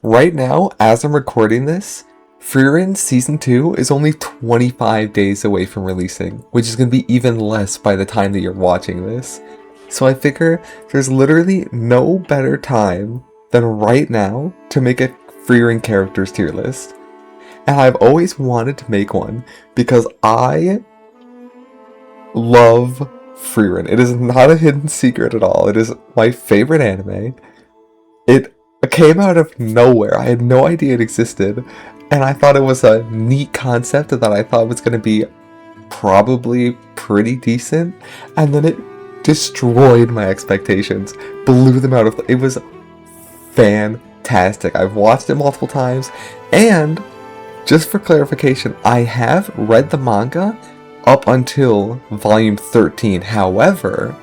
Right now, as I'm recording this, Frieren Season 2 is only 25 days away from releasing, which is going to be even less by the time that you're watching this. So I figure there's literally no better time than right now to make a Frieren characters tier list. And I've always wanted to make one because I love Frieren. It is not a hidden secret at all. It is my favorite anime. It came out of nowhere. I had no idea it existed. And I thought it was a neat concept that I thought was going to be probably pretty decent. And then it destroyed my expectations. Blew them out of... It was fantastic. I've watched it multiple times. And, just for clarification, I have read the manga up until volume 13. However,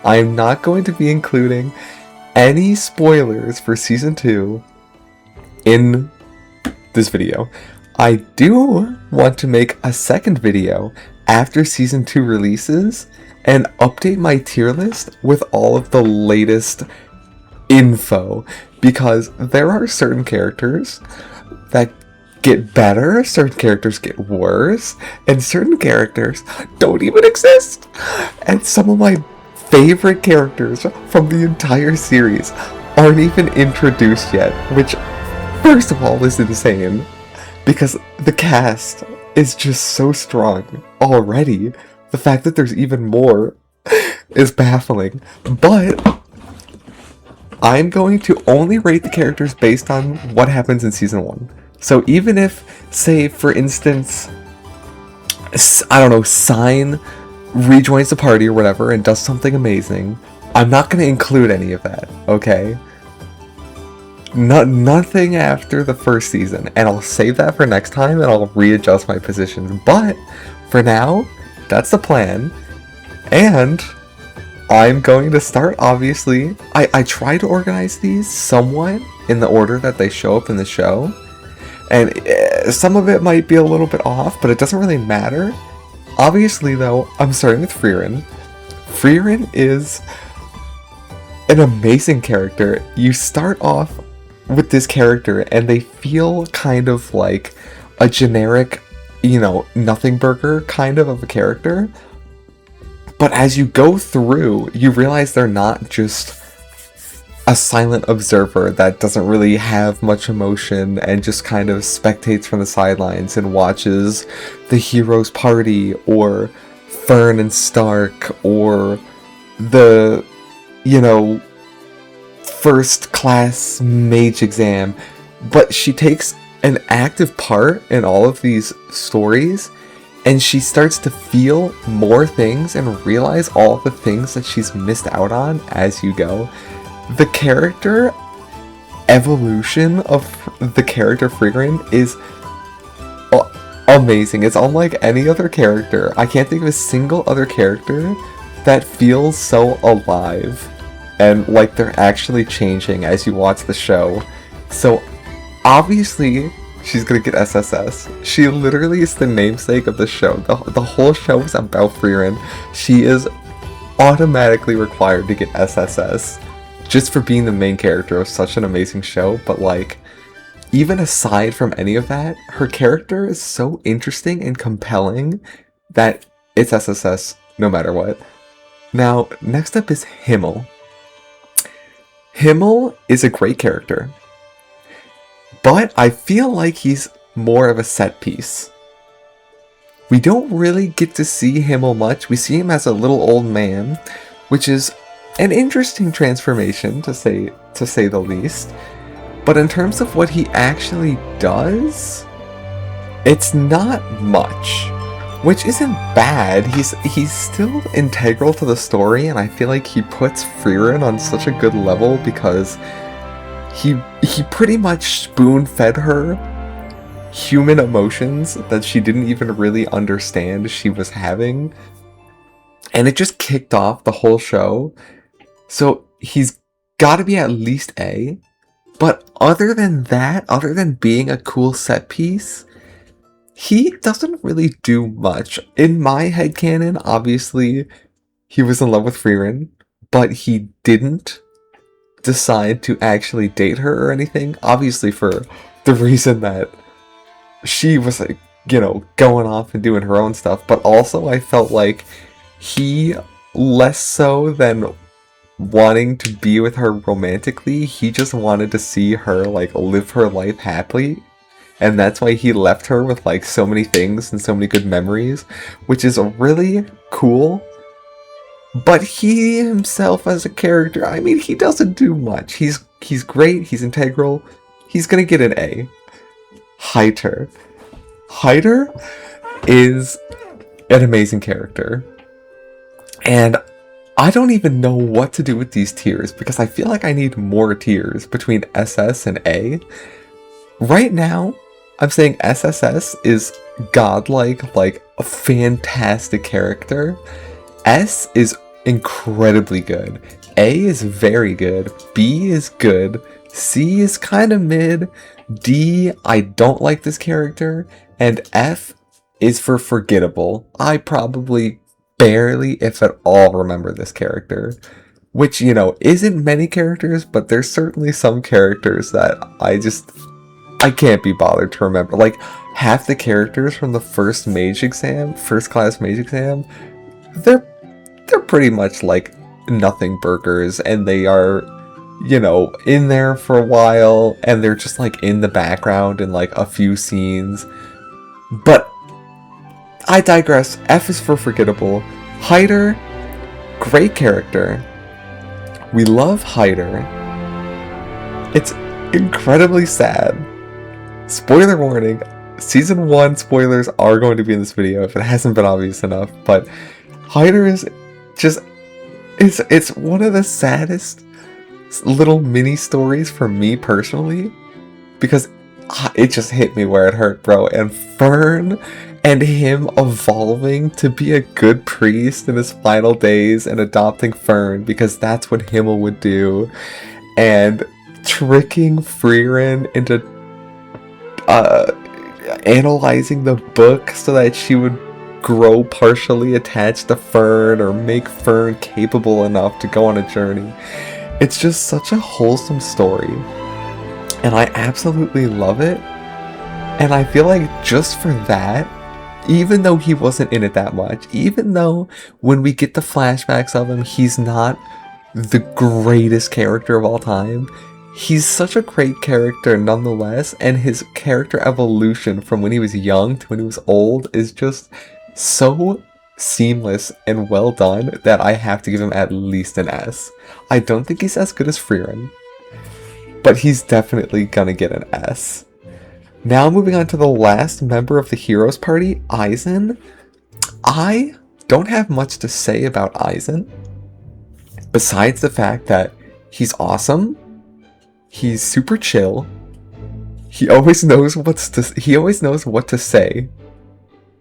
I'm not going to be including any spoilers for season 2 in this video. I do want to make a second video after season 2 releases and update my tier list with all of the latest info, because there are certain characters that get better, certain characters get worse, and certain characters don't even exist. And some of my favorite characters from the entire series aren't even introduced yet, which, first of all, is insane, because the cast is just so strong already. The fact that there's even more is baffling. But I'm going to only rate the characters based on what happens in season 1. So even if, say, for instance, I don't know, Sign rejoins the party or whatever and does something amazing, I'm not going to include any of that, okay? Nothing after the first season, and I'll save that for next time and I'll readjust my positions. But for now, that's the plan. And I'm going to start, obviously, I try to organize these somewhat in the order that they show up in the show. And some of it might be a little bit off, but it doesn't really matter. Obviously, though, I'm starting with Frieren. Frieren is an amazing character. You start off with this character, and they feel kind of like a generic, nothing burger kind of a character. But as you go through, you realize they're not just a silent observer that doesn't really have much emotion and just kind of spectates from the sidelines and watches the heroes party, or Fern and Stark, or the, first class mage exam. But she takes an active part in all of these stories, and she starts to feel more things and realize all the things that she's missed out on as you go. The character evolution of the character Frieren is amazing. It's unlike any other character. I can't think of a single other character that feels so alive and like they're actually changing as you watch the show. So obviously she's gonna get SSS. She literally is the namesake of the show. The whole show is about Frieren. She is automatically required to get SSS. Just for being the main character of such an amazing show. But even aside from any of that, her character is so interesting and compelling that it's SSS no matter what. Now, next up is Himmel. Himmel is a great character, but I feel like he's more of a set piece. We don't really get to see Himmel much. We see him as a little old man, which is an interesting transformation, to say the least. But in terms of what he actually does, it's not much, which isn't bad. He's still integral to the story, and I feel like he puts Frieren on such a good level because he pretty much spoon-fed her human emotions that she didn't even really understand she was having, and it just kicked off the whole show. So he's got to be at least A. But other than that, other than being a cool set piece, he doesn't really do much. In my headcanon, obviously, he was in love with Frieren, but he didn't decide to actually date her or anything. Obviously for the reason that she was like, you know, going off and doing her own stuff. But also I felt like he, less so than wanting to be with her romantically, he just wanted to see her like live her life happily. And that's why he left her with like so many things and so many good memories, which is really cool. But he himself as a character, I mean, he doesn't do much. He's great, he's integral. He's gonna get an A. Hyter. Hyter is an amazing character. And I don't even know what to do with these tiers because I feel like I need more tiers between SS and A. Right now, I'm saying SSS is godlike, like a fantastic character. S is incredibly good. A is very good. B is good. C is kind of mid. D, I don't like this character. And F is for forgettable. I probably barely, if at all, remember this character. Which, you know, isn't many characters, but there's certainly some characters that I can't be bothered to remember. Like, half the characters from the first class mage exam, they're pretty much like nothing burgers, and they are, you know, in there for a while, and they're just like in the background in like a few scenes. But I digress. F is for forgettable. Hyter, great character. We love Hyter. It's incredibly sad. Spoiler warning, season 1 spoilers are going to be in this video if it hasn't been obvious enough, but Hyter is just, it's one of the saddest little mini stories for me personally, because it just hit me where it hurt, bro. And Fern and him evolving to be a good priest in his final days and adopting Fern because that's what Himmel would do, and tricking Frieren into analyzing the book so that she would grow partially attached to Fern or make Fern capable enough to go on a journey. It's just such a wholesome story, and I absolutely love it. And I feel like just for that, even though he wasn't in it that much, even though when we get the flashbacks of him, he's not the greatest character of all time, he's such a great character nonetheless, and his character evolution from when he was young to when he was old is just so seamless and well done that I have to give him at least an S. I don't think he's as good as Frieren, but he's definitely gonna get an S. Now moving on to the last member of the Heroes Party, Aizen. I don't have much to say about Aizen, besides the fact that he's awesome, he's super chill, he always knows what to say,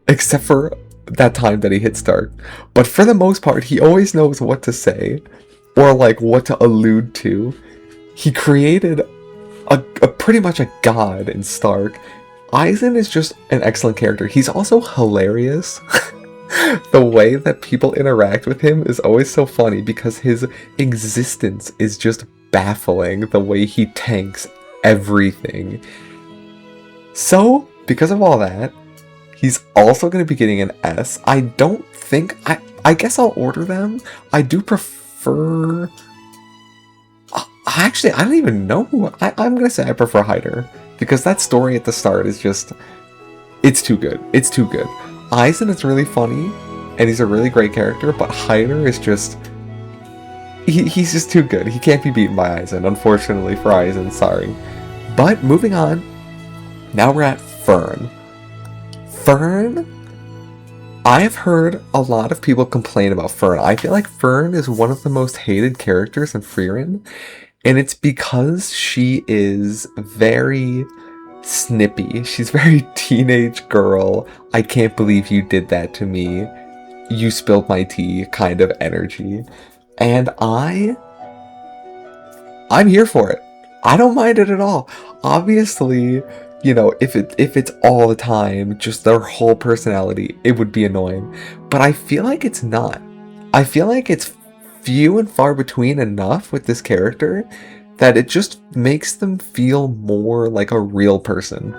except for that time that he hits Stark. But for the most part, he always knows what to say, or like what to allude to. He created a pretty much a god in Stark. Aizen is just an excellent character. He's also hilarious. The way that people interact with him is always so funny because his existence is just baffling, the way he tanks everything. So, because of all that, he's also going to be getting an S. I don't think... I guess I'll order them. I do prefer... Actually, I don't even know who... I'm going to say I prefer Hyder, because that story at the start is just... It's too good. It's too good. Aizen is really funny, and he's a really great character, but Hyder is just... He's just too good. He can't be beaten by Aizen, unfortunately for Aizen, sorry. But, moving on, now we're at Fern. Fern... I've heard a lot of people complain about Fern. I feel like Fern is one of the most hated characters in Frieren, and it's because she is very snippy. She's very teenage girl, I can't believe you did that to me, you spilled my tea kind of energy. And I'm here for it. I don't mind it at all. Obviously, you know, if it's all the time, just their whole personality, it would be annoying. But I feel like it's not. I feel like it's few and far between enough with this character that it just makes them feel more like a real person.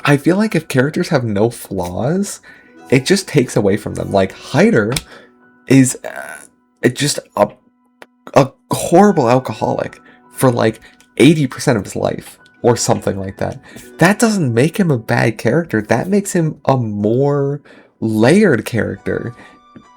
I feel like if characters have no flaws, it just takes away from them. Like Hyder is just a horrible alcoholic for like 80% of his life or something like that. That doesn't make him a bad character. That makes him a more layered character.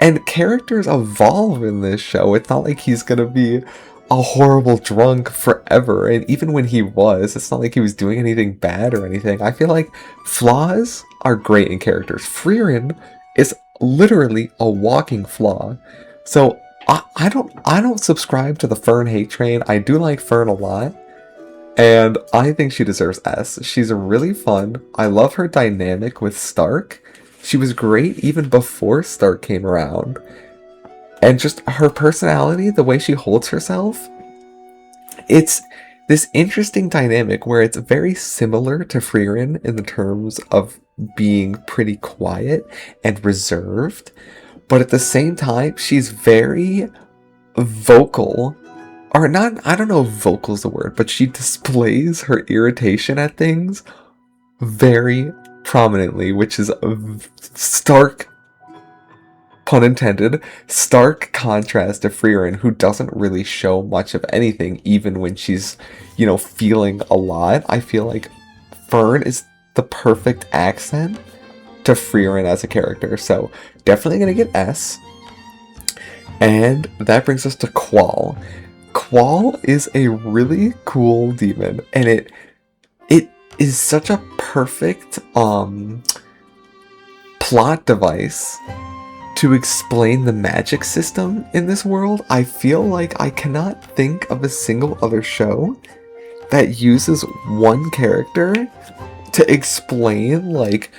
And characters evolve in this show. It's not like he's gonna be a horrible drunk forever. And even when he was, it's not like he was doing anything bad or anything. I feel like flaws are great in characters. Frieren is literally a walking flaw. So I don't subscribe to the Fern hate train. I do like Fern a lot. And I think she deserves S. She's really fun. I love her dynamic with Stark. She was great even before Stark came around. And just her personality, the way she holds herself, it's this interesting dynamic where it's very similar to Frieren in the terms of being pretty quiet and reserved. But at the same time, she's very vocal. Or not, I don't know if vocal is the word, but she displays her irritation at things very prominently, which is a stark, pun intended, stark contrast to Frieren, who doesn't really show much of anything, even when she's, feeling a lot. I feel like Fern is the perfect accent to Frieren as a character, so definitely gonna get S. And that brings us to Qual. Qual is a really cool demon, and it is such a perfect plot device to explain the magic system in this world. I feel like I cannot think of a single other show that uses one character to explain like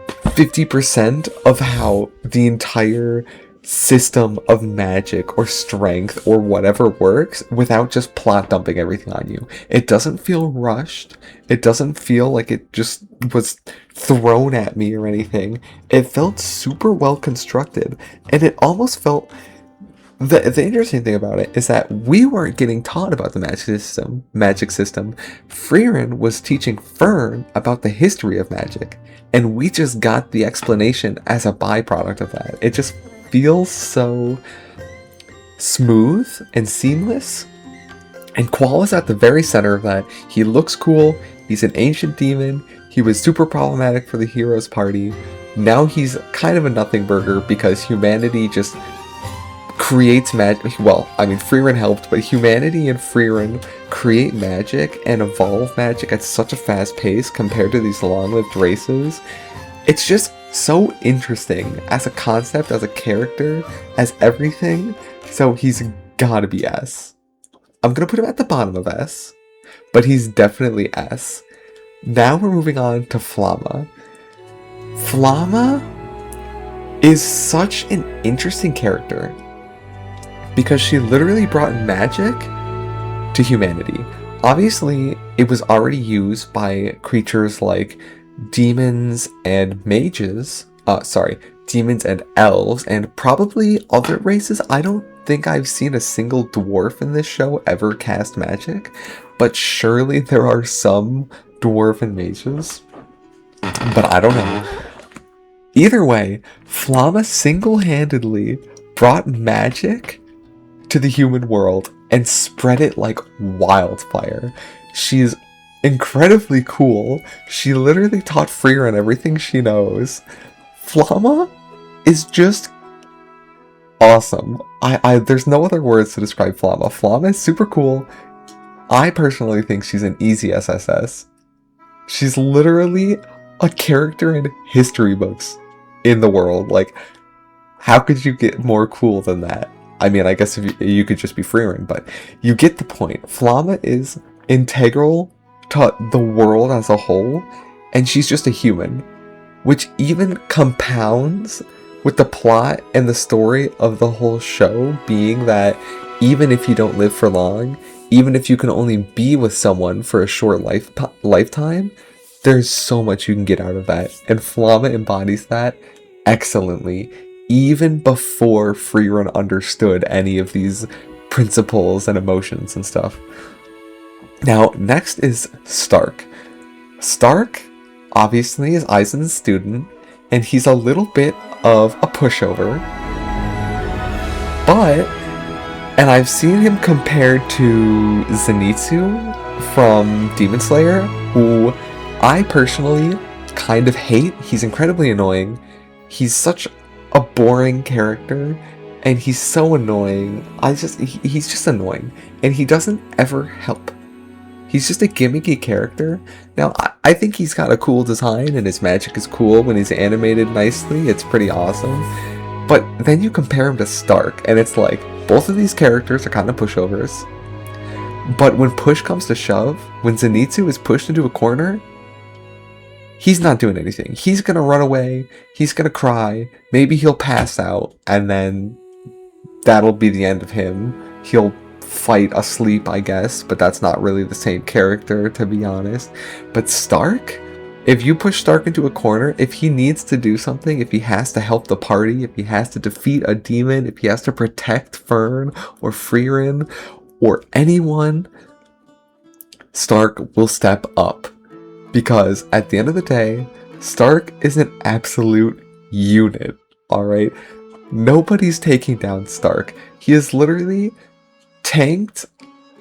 50% of how the entire system of magic or strength or whatever works without just plot dumping everything on you. It doesn't feel rushed. It doesn't feel like it just was thrown at me or anything. It felt super well constructed, and it almost felt the interesting thing about it is that we weren't getting taught about the magic system. Frieren was teaching Fern about the history of magic, and we just got the explanation as a byproduct of that. It just feels so smooth and seamless. And Qual is at the very center of that. He looks cool. He's an ancient demon. He was super problematic for the heroes party. Now he's kind of a nothing burger because humanity just creates magic. Well, I mean, Frieren helped, but humanity and Frieren create magic and evolve magic at such a fast pace compared to these long-lived races. It's just so interesting as a concept, as a character, as everything. So he's gotta be S. I'm gonna put him at the bottom of S, but he's definitely S. Now we're moving on to Flamma. Flamma is such an interesting character because she literally brought magic to humanity. Obviously, it was already used by creatures like demons and mages. Demons and elves, and probably other races. I don't think I've seen a single dwarf in this show ever cast magic, but surely there are some dwarven mages. But I don't know. Either way, Flamma single-handedly brought magic to the human world and spread it like wildfire. She's incredibly cool. She literally taught Frieren everything she knows. Flamma is just awesome. There's no other words to describe Flamma. Flamma is super cool. I personally think she's an easy SSS. She's literally a character in history books in the world. Like, how could you get more cool than that? I mean, I guess if you could just be Frieren, but you get the point. Flamma is integral to the world as a whole, and she's just a human, which even compounds with the plot and the story of the whole show being that even if you don't live for long, even if you can only be with someone for a short lifetime, there's so much you can get out of that, and Flamma embodies that excellently, even before Frieren understood any of these principles and emotions and stuff. Now, next is Stark. Stark, obviously, is Aizen's student, and he's a little bit of a pushover. But, and I've seen him compared to Zenitsu from Demon Slayer, who I personally kind of hate. He's incredibly annoying. He's such a boring character, and he's so annoying. He's just annoying, and he doesn't ever help. He's just a gimmicky character. Now, I think he's got a cool design, and his magic is cool when he's animated nicely. It's pretty awesome. But then you compare him to Stark, and it's like, both of these characters are kind of pushovers. But when push comes to shove, when Zenitsu is pushed into a corner, he's not doing anything. He's gonna run away, he's gonna cry, maybe he'll pass out, and then that'll be the end of him. He'll fight asleep, I guess, but that's not really the same character, to be honest. But Stark, if you push Stark into a corner, if he needs to do something, if he has to help the party, if he has to defeat a demon, if he has to protect Frieren or Frieren or anyone, Stark will step up. Because at the end of the day, Stark is an absolute unit, alright? Nobody's taking down Stark. He has literally tanked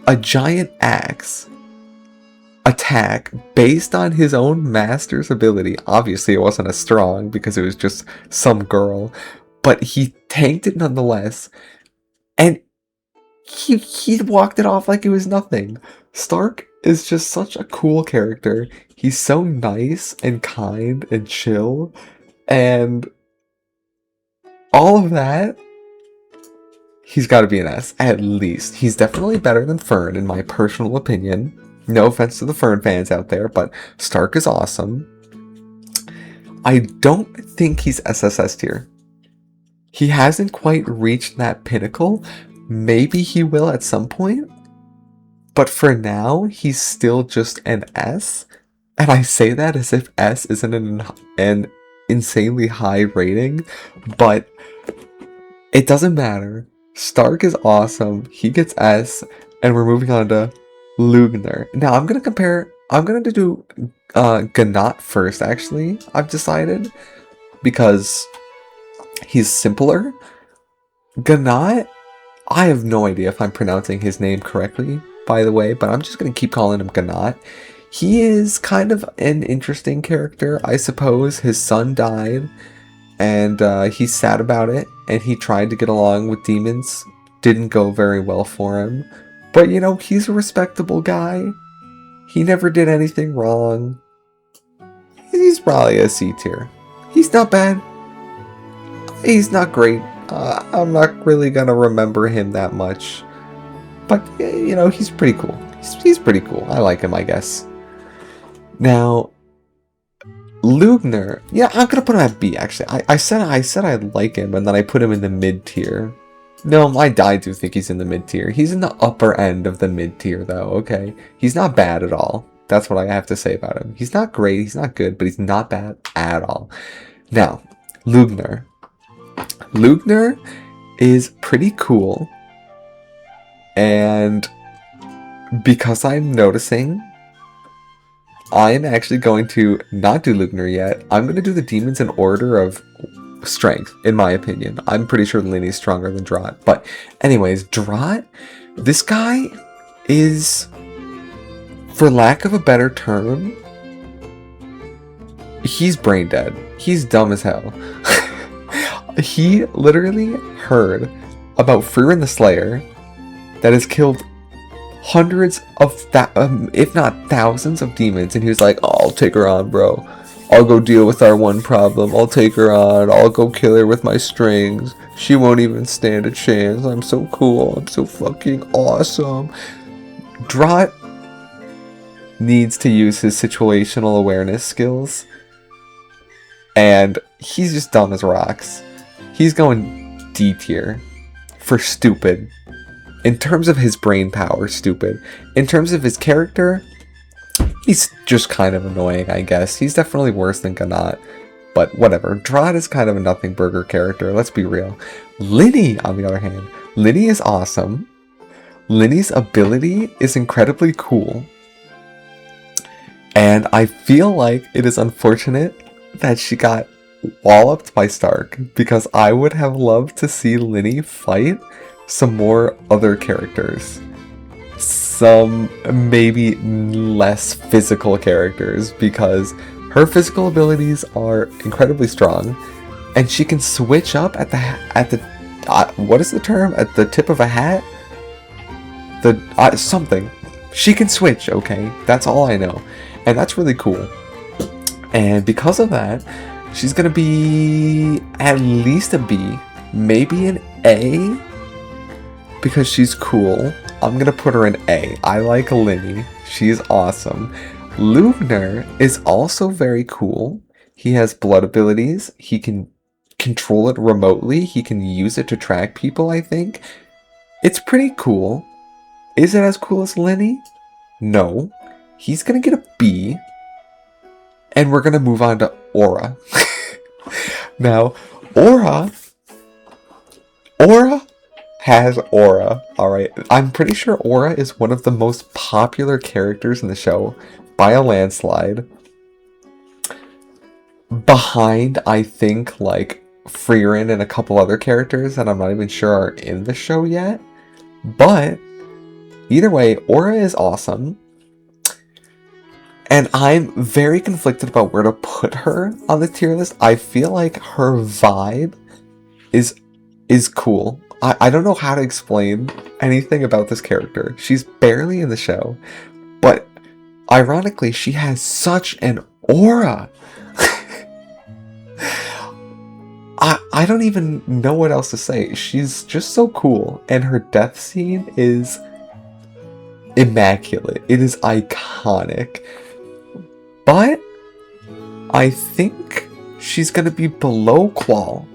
a giant axe attack based on his own master's ability. Obviously, it wasn't as strong because it was just some girl, but he tanked it nonetheless, and he walked it off like it was nothing. Stark is just such a cool character. He's so nice and kind and chill, and all of that. He's got to be an S, at least. He's definitely better than Frieren, in my personal opinion. No offense to the Frieren fans out there, but Stark is awesome. I don't think he's SSS tier. He hasn't quite reached that pinnacle. Maybe he will at some point. But for now, he's still just an S. And I say that as if S isn't an insanely high rating. But it doesn't matter. Stark is awesome. He gets S. And we're moving on to Lugner. Now, I'm going to do Ganot first, actually, I've decided. Because he's simpler. Ganot, I have no idea if I'm pronouncing his name correctly, by the way, but I'm just going to keep calling him Ganot. He is kind of an interesting character, I suppose. His son died, and he's sad about it, and he tried to get along with demons. Didn't go very well for him. But, you know, he's a respectable guy. He never did anything wrong. He's probably a C tier. He's not bad. He's not great. I'm not really gonna remember him that much. But, you know, he's pretty cool. He's pretty cool. I like him, I guess. Now, Lugner. Yeah, I'm gonna put him at B, actually. I said I like him, and then I put him in the mid tier. No, I do think he's in the mid tier. He's in the upper end of the mid tier, though, okay? He's not bad at all. That's what I have to say about him. He's not great, he's not good, but he's not bad at all. Now, Lugner. Lugner is pretty cool. And because I'm noticing, I'm actually going to not do Lugner yet. I'm going to do the demons in order of strength, in my opinion. I'm pretty sure Linny's stronger than Drat. But anyways, Drat, this guy is, for lack of a better term, he's brain dead. He's dumb as hell. He literally heard about Frieren the Slayer that has killed hundreds of, if not thousands of demons, and he was like, oh, I'll take her on, bro. I'll go deal with our one problem. I'll take her on. I'll go kill her with my strings. She won't even stand a chance. I'm so cool. I'm so fucking awesome. Drat needs to use his situational awareness skills, and he's just dumb as rocks. He's going D tier for stupid. In terms of his brain power, stupid. In terms of his character, he's just kind of annoying, I guess. He's definitely worse than Ganot, but whatever. Drat is kind of a nothing burger character, let's be real. Linny, on the other hand, Linny is awesome. Linny's ability is incredibly cool. And I feel like it is unfortunate that she got walloped by Stark, because I would have loved to see Linny fight some more other characters. Some maybe less physical characters, because her physical abilities are incredibly strong, and she can switch up at the what is the term? At the tip of a hat? Something. She can switch, okay? That's all I know. And that's really cool. And because of that, she's gonna be at least a B, maybe an A, because she's cool. I'm gonna put her in A. I like Linny. She's awesome. Lugner is also very cool. He has blood abilities. He can control it remotely. He can use it to track people, I think. It's pretty cool. Is it as cool as Linny? No. He's gonna get a B. And we're gonna move on to Aura. Now, Aura has aura, alright? I'm pretty sure Aura is one of the most popular characters in the show by a landslide. Behind, I think, like, Frieren and a couple other characters that I'm not even sure are in the show yet. But, either way, Aura is awesome. And I'm very conflicted about where to put her on the tier list. I feel like her vibe is cool. I don't know how to explain anything about this character. She's barely in the show, but ironically, she has such an aura. I don't even know what else to say. She's just so cool, and her death scene is immaculate. It is iconic. But I think she's gonna be below Qual.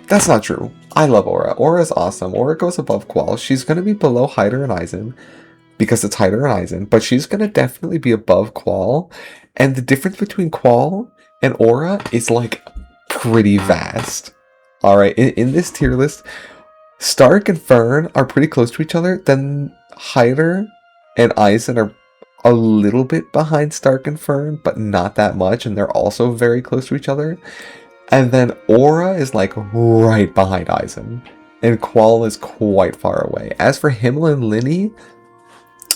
That's not true. I love Aura. Aura is awesome. Aura goes above Qual. She's gonna be below Hyder and Aizen, because it's Hyder and Aizen, but she's gonna definitely be above Qual. And the difference between Qual and Aura is like pretty vast. Alright, in this tier list, Stark and Fern are pretty close to each other. Then Hyder and Aizen are a little bit behind Stark and Fern, but not that much, and they're also very close to each other. And then Aura is like right behind Aizen, and Qual is quite far away. As for Himmel and Linny,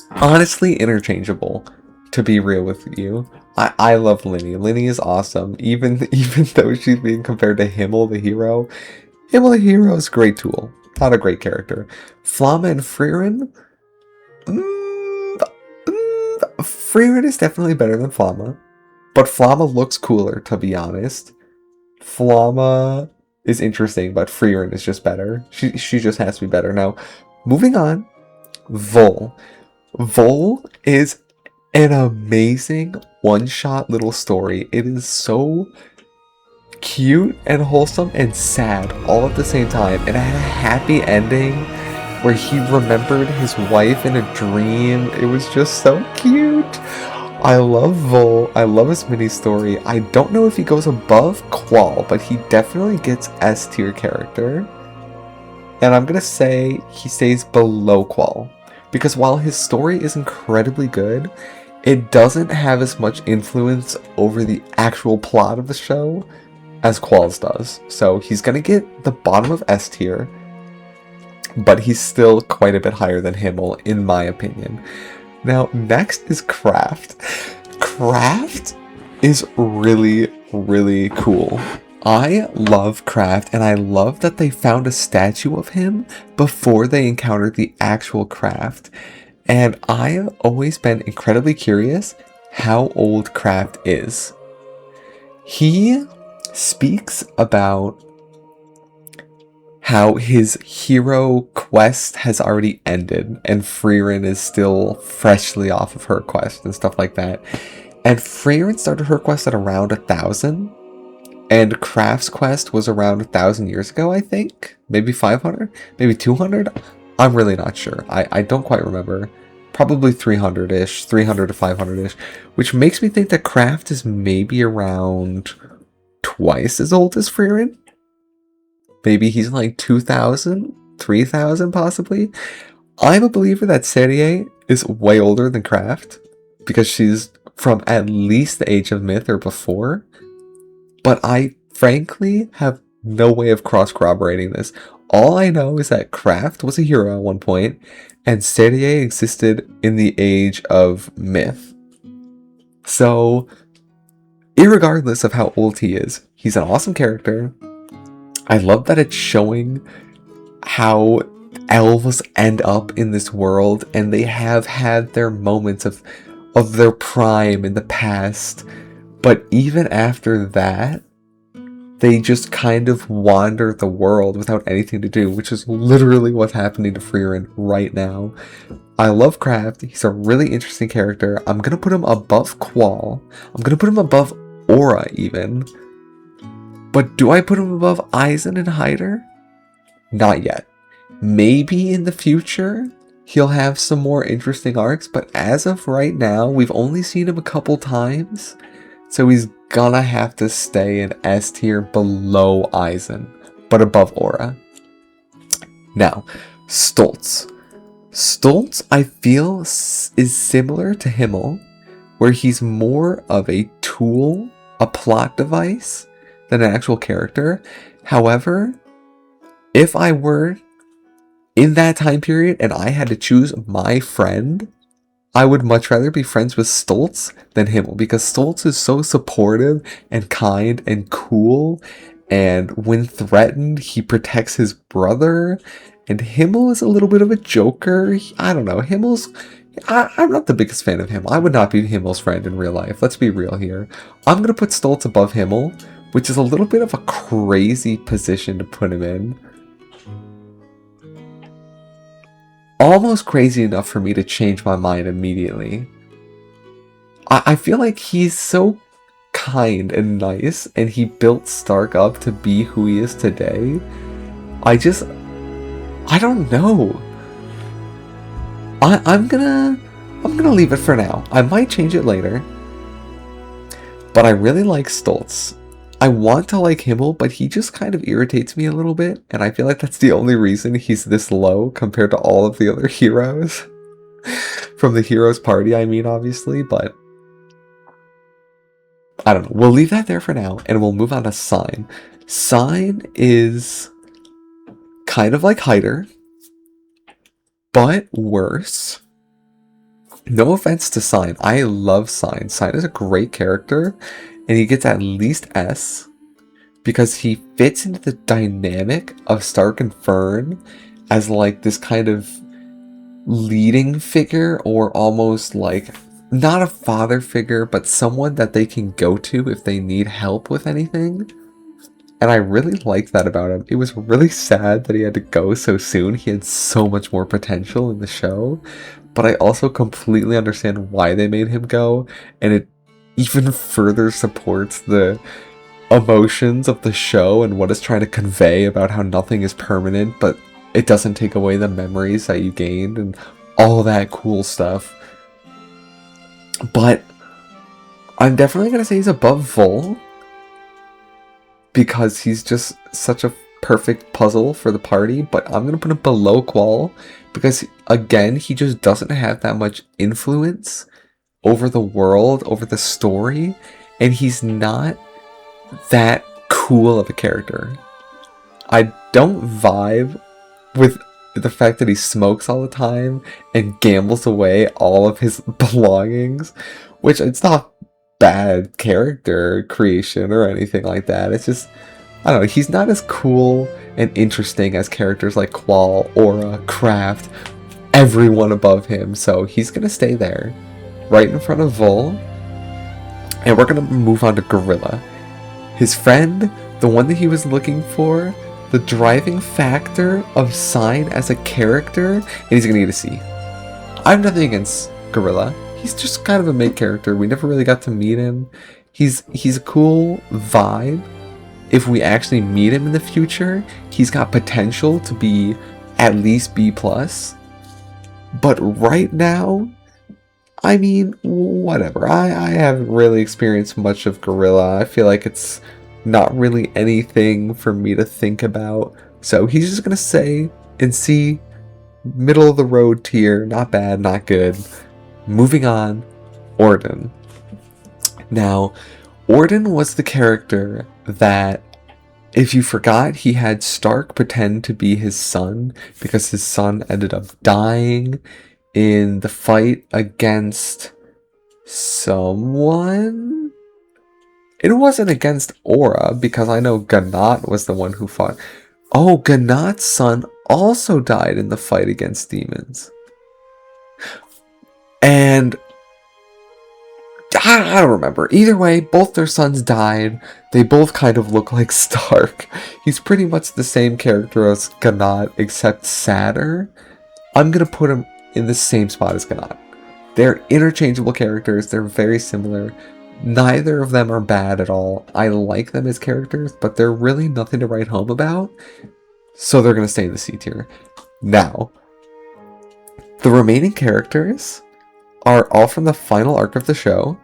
honestly interchangeable, to be real with you. I love Linny. Linny is awesome, even though she's being compared to Himmel the hero. Himmel the hero is a great tool, not a great character. Flamma and Frieren? Frieren is definitely better than Flamma, but Flamma looks cooler, to be honest. Flamma is interesting, but Frieren is just better. She just has to be better. Now, moving on, Vol. Vol is an amazing one-shot little story. It is so cute and wholesome and sad all at the same time. And it had a happy ending where he remembered his wife in a dream. It was just so cute. I love Vol. I love his mini story. I don't know if he goes above Qual, but he definitely gets S tier character. And I'm gonna say he stays below Qual, because while his story is incredibly good, it doesn't have as much influence over the actual plot of the show as Qual's does. So he's gonna get the bottom of S tier, but he's still quite a bit higher than Himmel, in my opinion. Now, next is Kraft. Kraft is really, really cool. I love Kraft, and I love that they found a statue of him before they encountered the actual Kraft. And I have always been incredibly curious how old Kraft is. He speaks about how his hero quest has already ended, and Frieren is still freshly off of her quest and stuff like that. And Frieren started her quest at around 1,000, and Kraft's quest was around 1,000 years ago, I think. Maybe 500? Maybe 200? I'm really not sure. I don't quite remember. Probably 300-ish, 300 to 500-ish, which makes me think that Kraft is maybe around twice as old as Frieren. Maybe he's like 2,000, 3,000 possibly. I'm a believer that Serie is way older than Kraft because she's from at least the age of Myth or before. But I frankly have no way of cross corroborating this. All I know is that Kraft was a hero at one point, and Serie existed in the age of Myth. So, irregardless of how old he is, he's an awesome character. I love that it's showing how elves end up in this world, and they have had their moments of their prime in the past, but even after that, they just kind of wander the world without anything to do, which is literally what's happening to Frieren right now. I love Kraft. He's a really interesting character. I'm gonna put him above Qual. I'm gonna put him above Aura even. But do I put him above Aizen and Hyder? Not yet. Maybe in the future he'll have some more interesting arcs, but as of right now, we've only seen him a couple times, so he's gonna have to stay in S tier below Aizen, but above Aura. Now, Stoltz. Stoltz, I feel, is similar to Himmel, where he's more of a tool, a plot device, than an actual character. However, if I were in that time period and I had to choose my friend, I would much rather be friends with Stoltz than Himmel, because Stoltz is so supportive and kind and cool, and when threatened, he protects his brother, and Himmel is a little bit of a joker. I don't know, I'm not the biggest fan of him. I would not be Himmel's friend in real life. Let's be real here. I'm going to put Stoltz above Himmel, which is a little bit of a crazy position to put him in. Almost crazy enough for me to change my mind immediately. I feel like he's so kind and nice, and he built Stark up to be who he is today. I don't know. I'm gonna leave it for now. I might change it later. But I really like Stoltz. I want to like Himmel, but he just kind of irritates me a little bit, and I feel like that's the only reason he's this low compared to all of the other heroes. From the heroes party, I mean, obviously, but I don't know. We'll leave that there for now, and we'll move on to Sign. Sign is kind of like Hyder, but worse. No offense to Sign. I love Sign. Sign is a great character, and he gets at least S because he fits into the dynamic of Stark and Fern as like this kind of leading figure, or almost like not a father figure, but someone that they can go to if they need help with anything. And I really liked that about him. It was really sad that he had to go so soon. He had so much more potential in the show, but I also completely understand why they made him go, and it even further supports the emotions of the show and what it's trying to convey about how nothing is permanent, but it doesn't take away the memories that you gained and all that cool stuff. But I'm definitely going to say he's above Vol, because he's just such a perfect puzzle for the party, but I'm going to put him below Qual because, again, he just doesn't have that much influence over the world, over the story, and he's not that cool of a character. I don't vibe with the fact that he smokes all the time and gambles away all of his belongings, which it's not bad character creation or anything like that. It's just, I don't know, he's not as cool and interesting as characters like Qual, Aura, Kraft, everyone above him, so he's gonna stay there, right in front of Vol. And we're gonna move on to Gorilla. His friend, the one that he was looking for, the driving factor of Sign as a character, and he's gonna get a C. I have nothing against Gorilla. He's just kind of a mid character. We never really got to meet him. He's a cool vibe. If we actually meet him in the future, he's got potential to be at least B+. But right now, I mean, whatever. I haven't really experienced much of Gorilla. I feel like it's not really anything for me to think about. So he's just gonna say and see. middle of the road tier, not bad, not good. Moving on, Orden. Now, Orden was the character that, if you forgot, he had Stark pretend to be his son because his son ended up dying in the fight against someone. It wasn't against Aura, because I know Ganat was the one who fought. Oh, Ganat's son also died in the fight against demons. And I don't remember. Either way, both their sons died. They both kind of look like Stark. He's pretty much the same character as Ganat, except sadder. I'm going to put him in the same spot as Ganat. They're interchangeable characters. They're very similar. Neither of them are bad at all. I like them as characters, but they're really nothing to write home about. So they're going to stay in the C tier. Now, the remaining characters are all from the final arc of the show.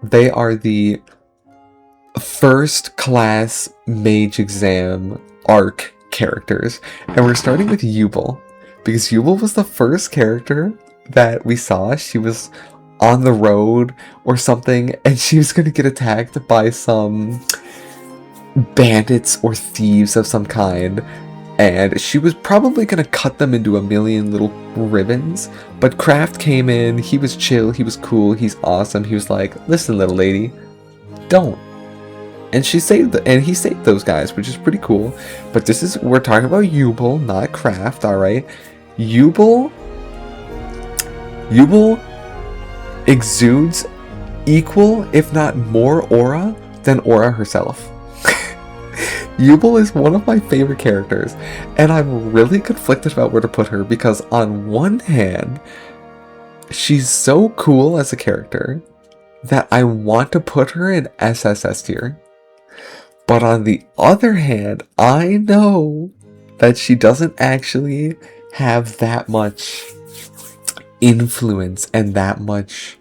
They are the first class mage exam arc characters. And we're starting with Yubel, because Yubel was the first character that we saw. She was on the road or something, and she was going to get attacked by some bandits or thieves of some kind, and she was probably going to cut them into a million little ribbons. But Kraft came in. He was chill, he was cool, he's awesome. He was like, listen, little lady, don't. And he saved those guys, which is pretty cool. But we're talking about Yubel, not Kraft, alright? Yubel exudes equal, if not more, aura than Aura herself. Yubel is one of my favorite characters, and I'm really conflicted about where to put her, because on one hand, she's so cool as a character that I want to put her in SSS tier. But on the other hand, I know that she doesn't actually have that much influence and that much,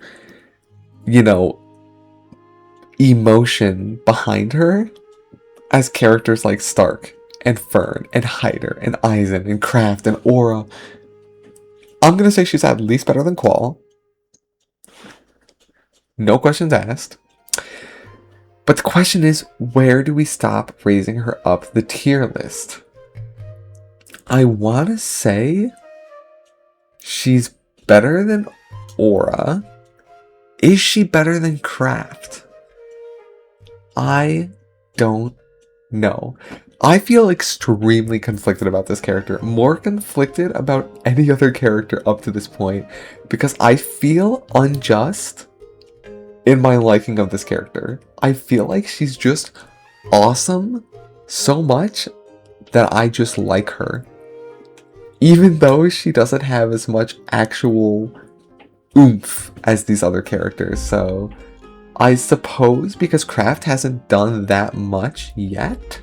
emotion behind her as characters like Stark and Fern and Hyder and Eisen and Kraft and Aura. I'm gonna say she's at least better than Qual. No questions asked. But the question is, where do we stop raising her up the tier list? I want to say she's better than Aura. Is she better than Kraft? I don't know. I feel extremely conflicted about this character. More conflicted about any other character up to this point, because I feel unjust in my liking of this character. I feel like she's just awesome so much that I just like her, even though she doesn't have as much actual oomph as these other characters. So I suppose because Kraft hasn't done that much yet,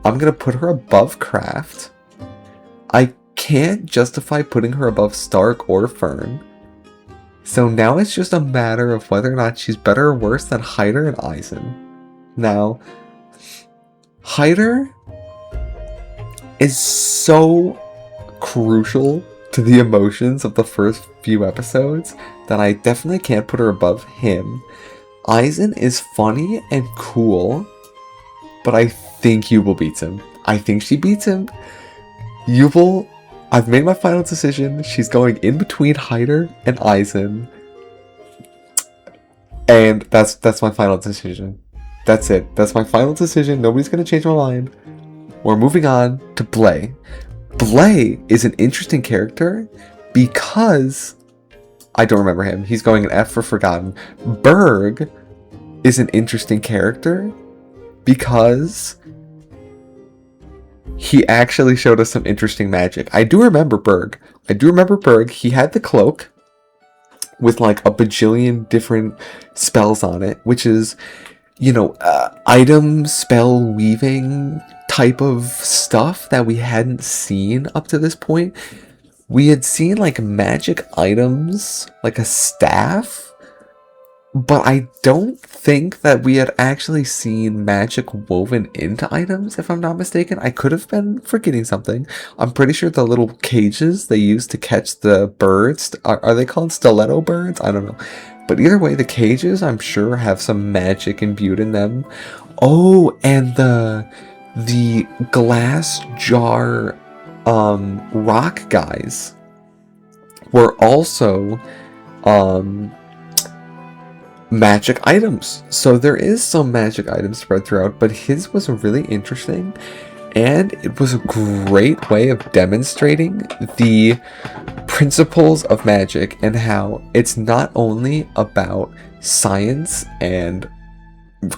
I'm gonna put her above Kraft. I can't justify putting her above Stark or Fern. So now it's just a matter of whether or not she's better or worse than Hyder and Eisen. Now, Hyder is so crucial to the emotions of the first few episodes that I definitely can't put her above him. Eisen is funny and cool, but I think Yubel beats him. I think she beats him. Yubel, I've made my final decision. She's going in between Hyder and Eisen. And that's my final decision. That's it. That's my final decision. Nobody's going to change my mind. We're moving on to Blay. Blay is an interesting character because I don't remember him. He's going an F for Forgotten. Berg is an interesting character because he actually showed us some interesting magic. I do remember Berg. He had the cloak with like a bajillion different spells on it, which is, item spell weaving type of stuff that we hadn't seen up to this point. We had seen like magic items, like a staff, But I don't think that we had actually seen magic woven into items, if I'm not mistaken. I could have been forgetting something. I'm pretty sure the little cages they use to catch the birds, are they called stiletto birds? I don't know. But either way, the cages, I'm sure, have some magic imbued in them. Oh, and the glass jar rock guys were also magic items. So there is some magic items spread throughout, but his was really interesting, and it was a great way of demonstrating the principles of magic and how it's not only about science and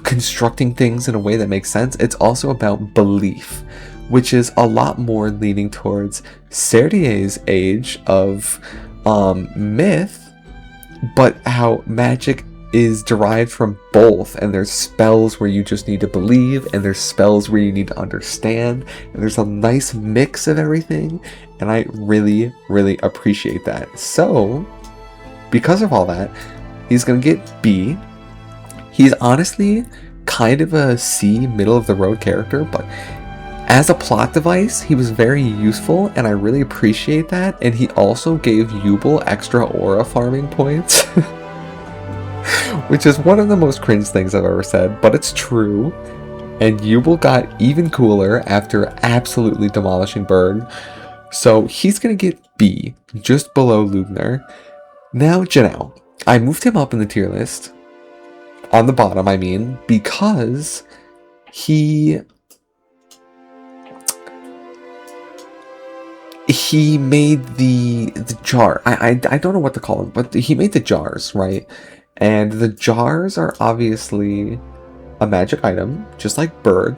constructing things in a way that makes sense, it's also about belief, which is a lot more leaning towards Sertier's age of myth, but how magic is derived from both, and there's spells where you just need to believe, and there's spells where you need to understand, and there's a nice mix of everything, and I really, really appreciate that. So, because of all that, he's gonna get B. He's honestly kind of a C, middle of the road character, but as a plot device, he was very useful, and I really appreciate that, and he also gave Yubel extra aura farming points. Which is one of the most cringe things I've ever said, but it's true. And Yubel got even cooler after absolutely demolishing Berg. So he's gonna get B, just below Lubner. Now Janelle. I moved him up in the tier list. On the bottom, I mean, because he made the jar. I don't know what to call them, but he made the jars, right? And the jars are obviously a magic item, just like Berg.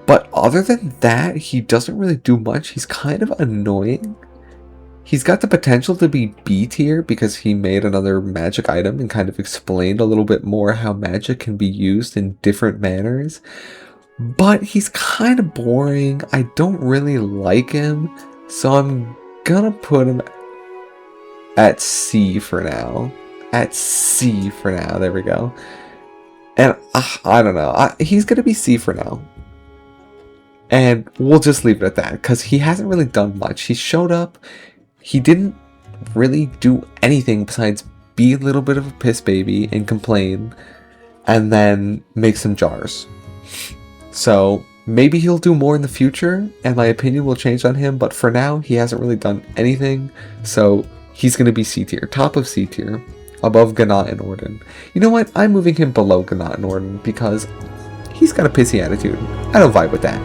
But other than that, he doesn't really do much. He's kind of annoying. He's got the potential to be B tier because he made another magic item and kind of explained a little bit more how magic can be used in different manners. But he's kind of boring. I don't really like him. So I'm gonna put him at C for now. At C for now. There we go. And I don't know. He's going to be C for now. And we'll just leave it at that. Because he hasn't really done much. He showed up. He didn't really do anything besides be a little bit of a piss baby and complain. And then make some jars. So maybe he'll do more in the future. And my opinion will change on him. But for now, he hasn't really done anything. So he's going to be C tier. Top of C tier. Above Gannat and Orden. You know what? I'm moving him below Gannat and Orden because he's got a pissy attitude. I don't vibe with that.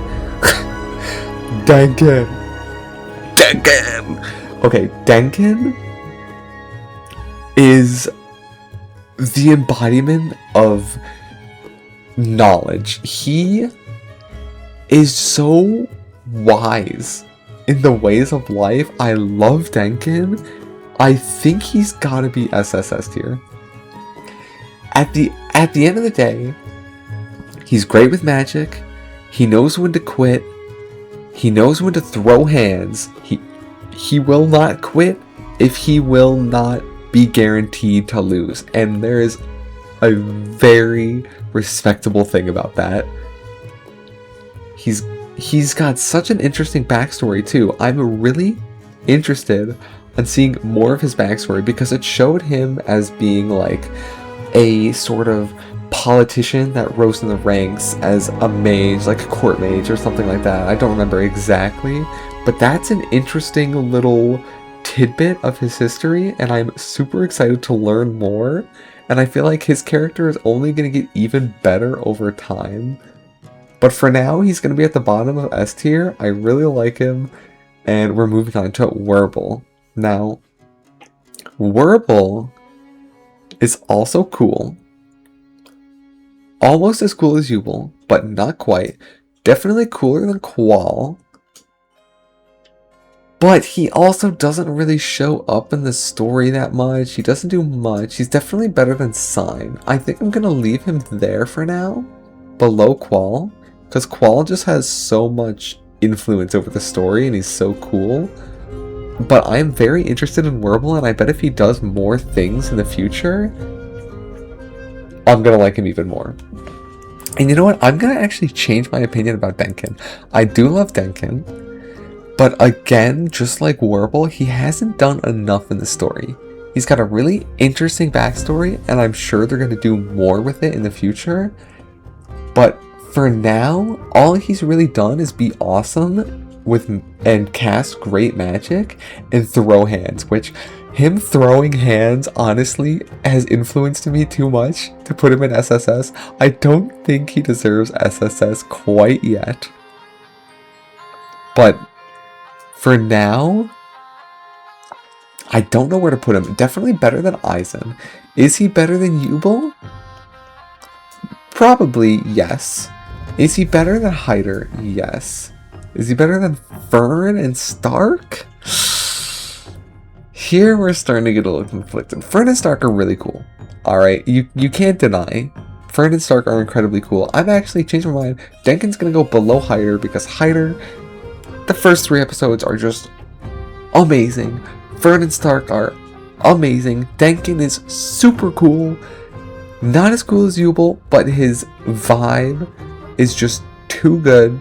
Denkin. Okay, Denkin is the embodiment of knowledge. He is so wise in the ways of life. I love Denkin. I think he's gotta be SSS tier. At the end of the day, he's great with magic. He knows when to quit. He knows when to throw hands. He will not quit if he will not be guaranteed to lose. And there is a very respectable thing about that. He's got such an interesting backstory too. I'm really interested on seeing more of his backstory because it showed him as being like a sort of politician that rose in the ranks as a mage, like a court mage or something like that. I don't remember exactly, but that's an interesting little tidbit of his history, and I'm super excited to learn more. And I feel like his character is only going to get even better over time. But for now, he's going to be at the bottom of S tier. I really like him, and we're moving on to Werble. Now, Werble is also cool. Almost as cool as Yubel, but not quite. Definitely cooler than Qual. But he also doesn't really show up in the story that much. He doesn't do much. He's definitely better than Sign. I think I'm going to leave him there for now, below Qual. Because Qual just has so much influence over the story and he's so cool. But I'm very interested in Werble, and I bet if he does more things in the future, I'm gonna like him even more. And you know what? I'm gonna actually change my opinion about Denkin. I do love Denkin, but again, just like Warble, he hasn't done enough in the story. He's got a really interesting backstory, and I'm sure they're gonna do more with it in the future. But for now, all he's really done is be awesome and cast great magic and throw hands, which him throwing hands honestly has influenced me too much to put him in SSS. I don't think he deserves SSS quite yet. But for now, I don't know where to put him. Definitely better than Aizen. Is he better than Yubel? Probably yes. Is he better than Hyder? Yes. Is he better than Frieren and Stark? Here we're starting to get a little conflicted. Frieren and Stark are really cool. Alright, you can't deny. Frieren and Stark are incredibly cool. I've actually changed my mind. Denkin's gonna go below Hyder because Hyder, the first 3 episodes are just amazing. Frieren and Stark are amazing. Denkin is super cool. Not as cool as Yubel, but his vibe is just too good,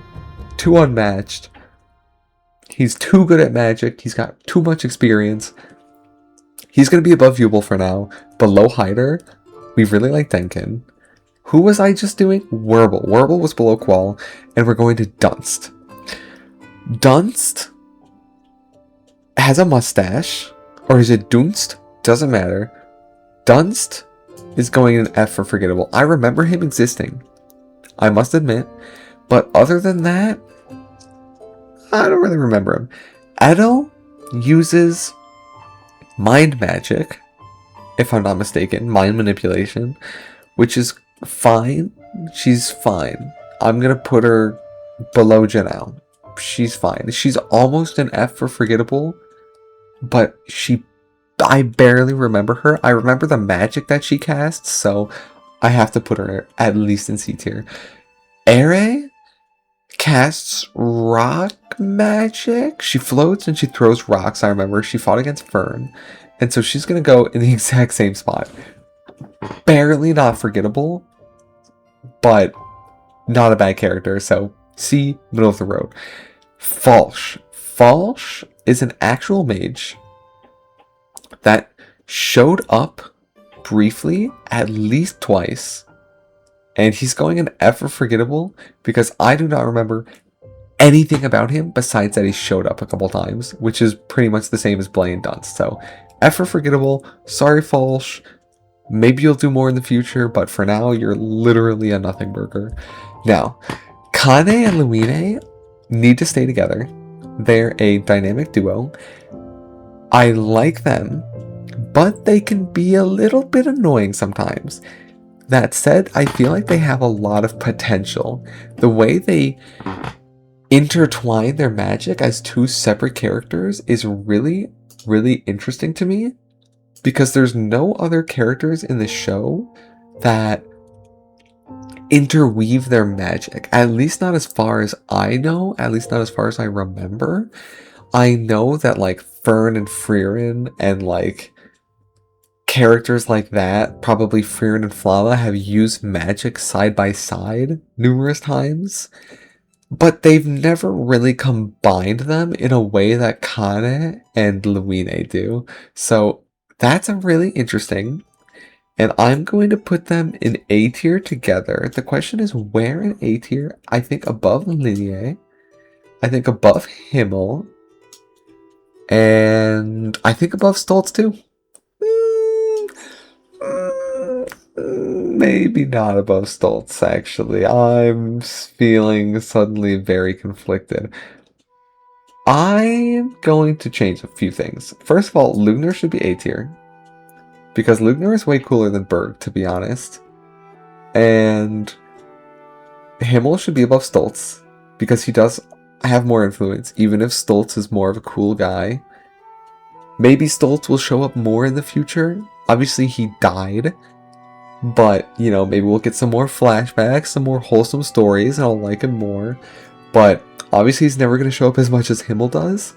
too unmatched. He's too good at magic. He's got too much experience. He's going to be above Yubel for now. Below Hyder, we really like Denkin. Who was I just doing? Warble. Warble was below Qual, and we're going to Dunst. Dunst has a mustache, or is it Dunst? Doesn't matter. Dunst is going in F for forgettable. I remember him existing, I must admit, but other than that, I don't really remember him. Edo uses mind magic, if I'm not mistaken, mind manipulation, which is fine. She's fine. I'm gonna put her below Janelle. She's fine. She's almost an F for forgettable, but I barely remember her. I remember the magic that she casts, so I have to put her at least in C tier. Ere casts rock magic. She floats and she throws rocks. I remember she fought against Fern, and so she's gonna go in the exact same spot. Barely not forgettable, but not a bad character, so C, middle of the road. Falsh. Falsh is an actual mage that showed up briefly at least twice, and he's going an F for forgettable because I do not remember anything about him besides that he showed up a couple times, which is pretty much the same as Blaine Dunst. So F for forgettable. Sorry, Falsh. Maybe you'll do more in the future, but for now, you're literally a nothing burger. Now, Kane and Luine need to stay together. They're a dynamic duo. I like them, but they can be a little bit annoying sometimes. That said, I feel like they have a lot of potential. The way they intertwine their magic as 2 separate characters is really, really interesting to me, because there's no other characters in the show that interweave their magic. At least not as far as I know, at least not as far as I remember. I know that like Fern and Frieren and like characters like that, probably Frieren and Flala, have used magic side by side numerous times, but they've never really combined them in a way that Kane and Luine do. So that's a really interesting, and I'm going to put them in A tier together. The question is where in A tier? I think above Linie, I think above Himmel, and I think above Stoltz too. Maybe not above Stoltz, actually. I'm feeling suddenly very conflicted. I'm going to change a few things. First of all, Lugner should be A tier, because Lugner is way cooler than Berg, to be honest. And Himmel should be above Stoltz, because he does have more influence, even if Stoltz is more of a cool guy. Maybe Stoltz will show up more in the future. Obviously, he died, but, you know, maybe we'll get some more flashbacks, some more wholesome stories, and I'll like him more. But obviously, he's never going to show up as much as Himmel does.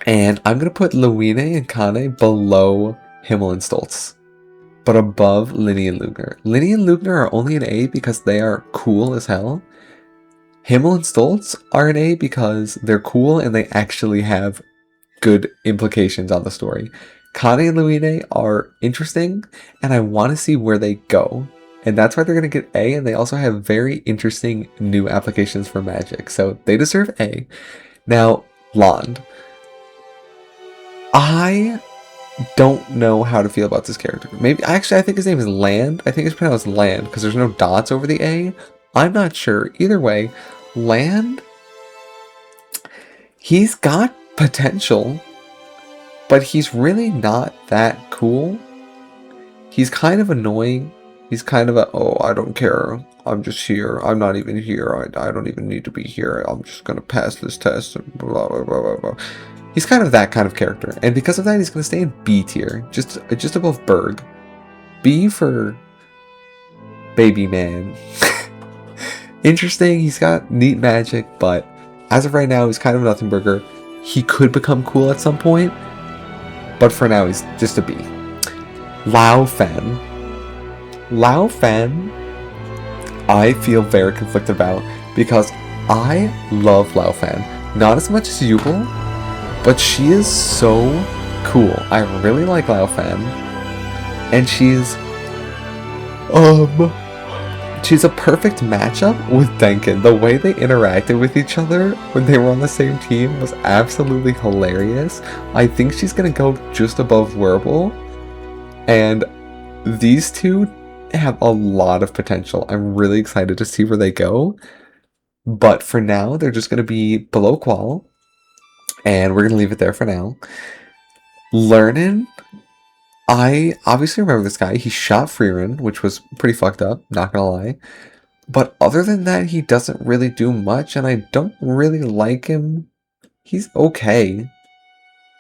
And I'm going to put Luine and Kane below Himmel and Stoltz. but above Linny and Lugner. Linny and Lugner are only an A because they are cool as hell. Himmel and Stoltz are an A because they're cool and they actually have good implications on the story. Connie and Luine are interesting, and I want to see where they go. And that's why they're going to get A, and they also have very interesting new applications for magic. So they deserve A. Now, Lond. I don't know how to feel about this character. Maybe, actually, I think his name is Land. I think it's pronounced Land, because there's no dots over the A. I'm not sure. Either way, Land, he's got potential, but he's really not that cool. He's kind of annoying. He's kind of a, oh, I don't care. I'm just here. I'm not even here. I don't even need to be here. I'm just going to pass this test. And blah, blah, blah, blah, blah. He's kind of that kind of character. And because of that, he's going to stay in B tier. Just above Berg. B for Baby Man. Interesting. He's got neat magic, but as of right now, he's kind of a nothing burger. He could become cool at some point, but for now, he's just a B. Lao Fen. Lao Fen, I feel very conflicted about because I love Lao Fen. Not as much as Yubel, but she is so cool. I really like Lao Fen. And she's a perfect matchup with Denkin. The way they interacted with each other when they were on the same team was absolutely hilarious. I think she's gonna go just above Werble. And these two have a lot of potential. I'm really excited to see where they go. But for now, they're just going to be below Qual. And we're going to leave it there for now. Lernin, I obviously remember this guy. He shot Frieren, which was pretty fucked up, not going to lie. But other than that, he doesn't really do much. And I don't really like him. He's okay.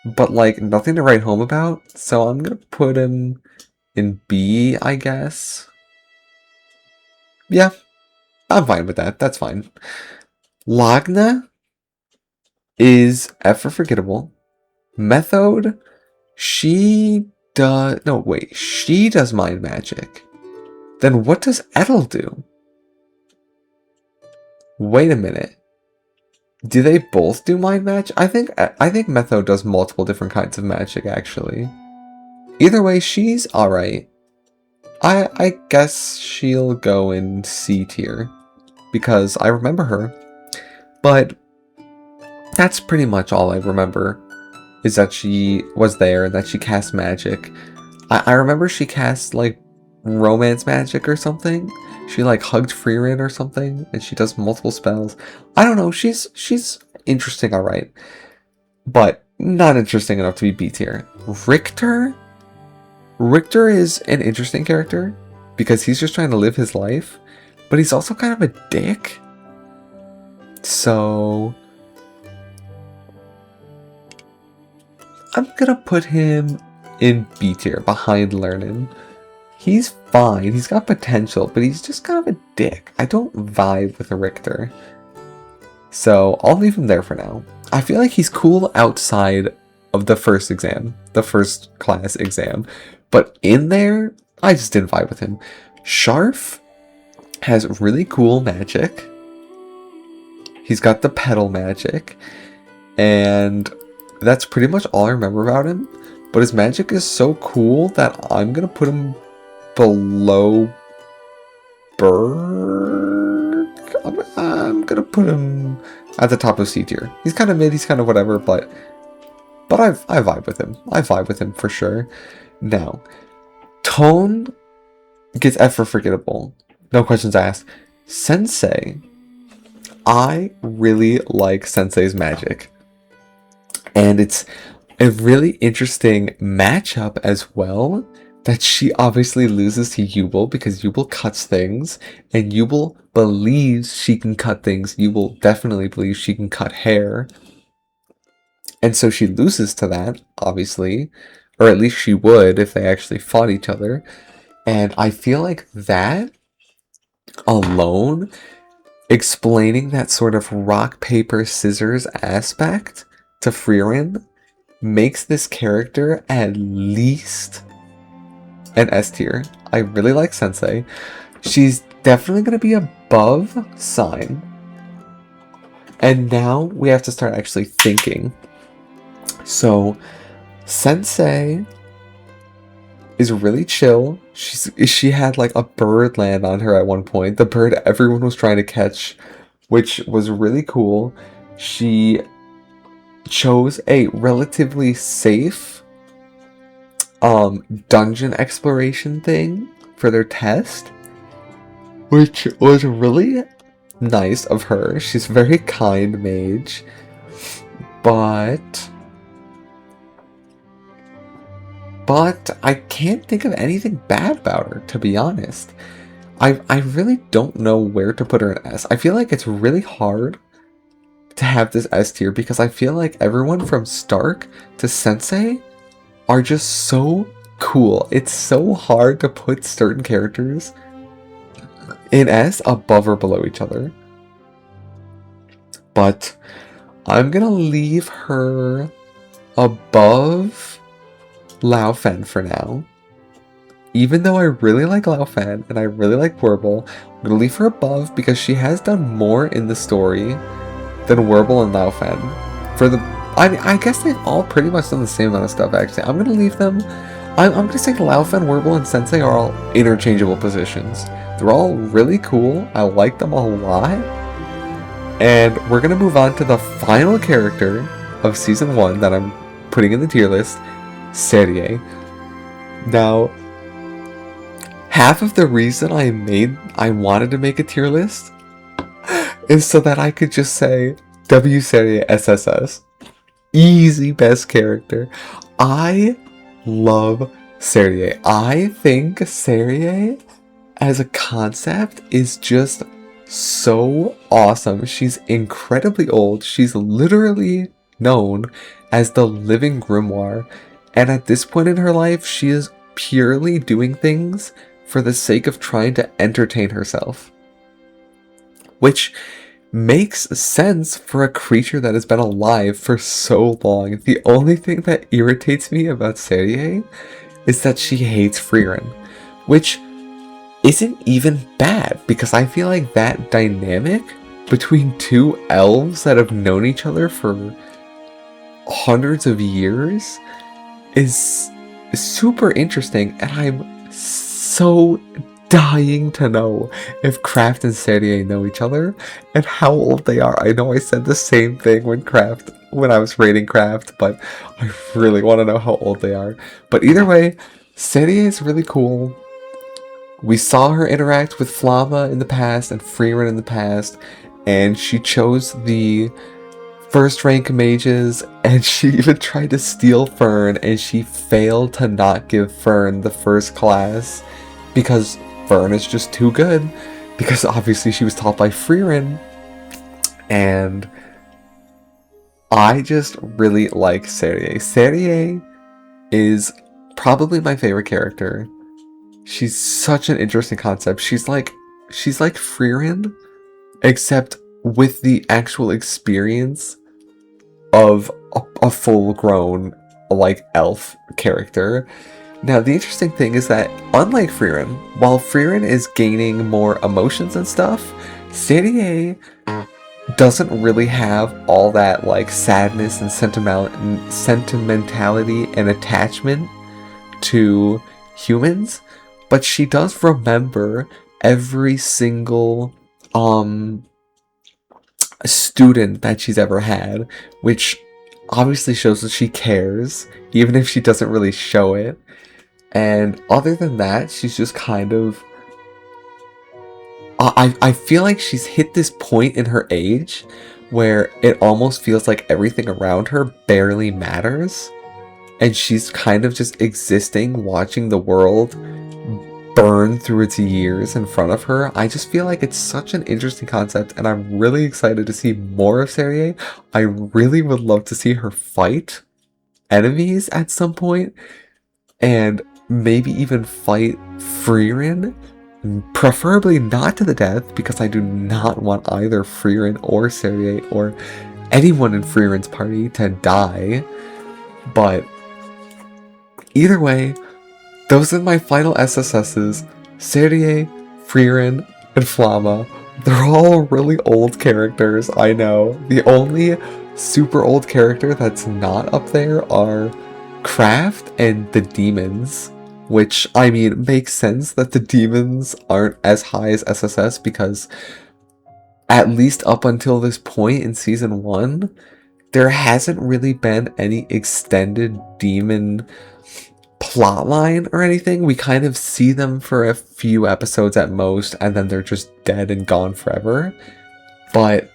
But like, nothing to write home about. So I'm going to put him in B, I guess. Yeah, I'm fine with that. That's fine. Lagna is F for forgettable. Methode, she does mind magic. Then what does Edel do? Wait a minute. Do they both do mind magic? I think Methode does multiple different kinds of magic, actually. Either way, she's alright. I guess she'll go in C tier, because I remember her. But that's pretty much all I remember, is that she was there and that she cast magic. I remember she cast, like, romance magic or something. She, like, hugged Frieren or something, and she does multiple spells. I don't know, she's interesting, alright. But not interesting enough to be B tier. Richter is an interesting character because he's just trying to live his life, but he's also kind of a dick. So I'm gonna put him in B tier behind Lernin. He's fine, he's got potential, but he's just kind of a dick. I don't vibe with Richter. So I'll leave him there for now. I feel like he's cool outside of the first exam, the first class exam. But in there, I just didn't vibe with him. Sharf has really cool magic. He's got the pedal magic. And that's pretty much all I remember about him. But his magic is so cool that I'm going to put him below Berg. I'm going to put him at the top of C tier. He's kind of mid, he's kind of whatever, but I vibe with him. I vibe with him for sure. Now, Tone gets F for forgettable. No questions asked. Sensei. I really like Sensei's magic. And it's a really interesting matchup as well, that she obviously loses to Yubel because Yubel cuts things, and Yubel believes she can cut things. Yubel definitely believes she can cut hair. And so she loses to that, obviously. Or at least she would if they actually fought each other. And I feel like that alone, explaining that sort of rock, paper, scissors aspect to Frieren, makes this character at least an S tier. I really like Sensei. She's definitely going to be above Sign. And now we have to start actually thinking. So, Sensei is really chill. She had like a bird land on her at one point. The bird everyone was trying to catch, which was really cool. She chose a relatively safe dungeon exploration thing for their test, which was really nice of her. She's a very kind mage, but I can't think of anything bad about her, to be honest. I really don't know where to put her in S. I feel like it's really hard to have this S tier because I feel like everyone from Stark to Sensei are just so cool. It's so hard to put certain characters in S above or below each other. But I'm gonna leave her above Lao Fen for now. Even though I really like Lao Fen and I really like Werble, I'm gonna leave her above because she has done more in the story than Werble and Lao Fen. I guess they've all pretty much done the same amount of stuff actually. I'm gonna leave them. I'm gonna say Lao Fen, Werble, and Sensei are all interchangeable positions. They're all really cool. I like them a lot. And we're gonna move on to the final character of season 1 that I'm putting in the tier list, Serie. Now, half of the reason I wanted to make a tier list is so that I could just say W Serie SSS. Easy best character. I love Serie. I think Serie as a concept is just so awesome. She's incredibly old. She's literally known as the living grimoire. And at this point in her life, she is purely doing things for the sake of trying to entertain herself. Which makes sense for a creature that has been alive for so long. The only thing that irritates me about Serie is that she hates Frieren, which isn't even bad, because I feel like that dynamic between two elves that have known each other for hundreds of years is super interesting, and I'm so dying to know if Kraft and Serie know each other and how old they are. I know I said the same thing when I was rating Kraft, but I really want to know how old they are. But either way, Serie is really cool. We saw her interact with Flama in the past and Frieren in the past, and she chose the first rank mages, and she even tried to steal Fern, and she failed to not give Fern the first class because Fern is just too good, because obviously she was taught by Frieren. And I just really like Serie. Serie is probably my favorite character. She's such an interesting concept. She's like Frieren, except with the actual experience of a full-grown, like, elf character. Now, the interesting thing is that, unlike Frieren, while Frieren is gaining more emotions and stuff, Serie doesn't really have all that, like, sadness and sentimentality and attachment to humans, but she does remember every single student that she's ever had, which obviously shows that she cares, even if she doesn't really show it. And other than that, she's just kind of... I feel like she's hit this point in her age where it almost feels like everything around her barely matters. And she's kind of just existing, watching the world burn through its years in front of her. I just feel like it's such an interesting concept, and I'm really excited to see more of Serie. I really would love to see her fight enemies at some point, and maybe even fight Frieren, preferably not to the death, because I do not want either Frieren or Serie or anyone in Frieren's party to die. But either way, those are my final SSSs. Serie, Frieren, and Flamma. They're all really old characters, I know. The only super old character that's not up there are Craft and the demons. Which, I mean, makes sense that the demons aren't as high as SSS because at least up until this point in season 1, there hasn't really been any extended demon plotline or anything. We kind of see them for a few episodes at most, and then they're just dead and gone forever. But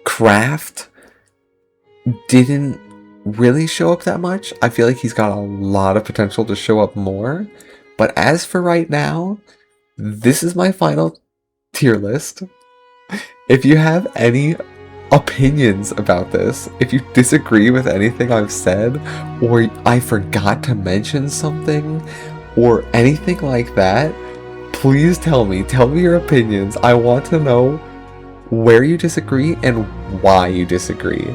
Kraft didn't really show up that much. I feel like he's got a lot of potential to show up more. But as for right now, this is my final tier list. If you have any opinions about this, if you disagree with anything I've said, or I forgot to mention something, or anything like that, please tell me your opinions. I want to know where you disagree and why you disagree.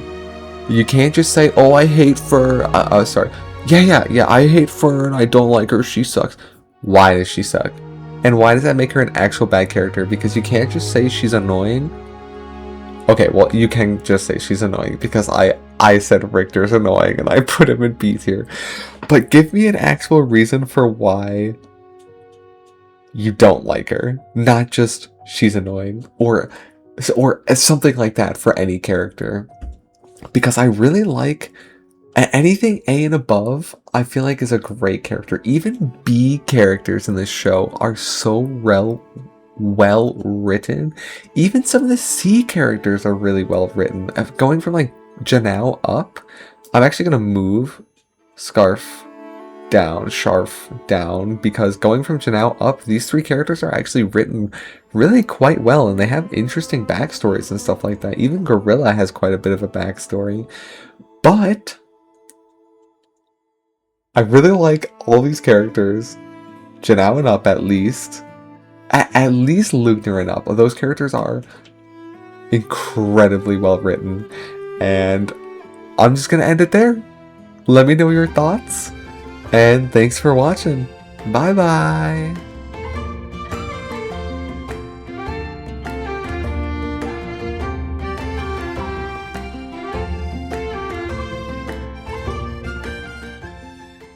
You can't just say, oh, I hate Fern, sorry. Yeah, I hate Fern, I don't like her, she sucks. Why does she suck? And why does that make her an actual bad character? Because you can't just say she's annoying. Okay, well, you can just say she's annoying because I said Richter's annoying and I put him in B tier. But give me an actual reason for why you don't like her. Not just she's annoying or something like that for any character. Because I really like anything A and above, I feel like is a great character. Even B characters in this show are so well written. Even some of the C characters are really well written. Going from like Janelle up, I'm actually gonna move Scarf down because going from Janelle up, these 3 characters are actually written really quite well and they have interesting backstories and stuff like that. Even Gorilla has quite a bit of a backstory. But I really like all these characters. Janelle and up at least. At least Lugner and up. Those characters are incredibly well written. And I'm just going to end it there. Let me know your thoughts. And thanks for watching. Bye bye.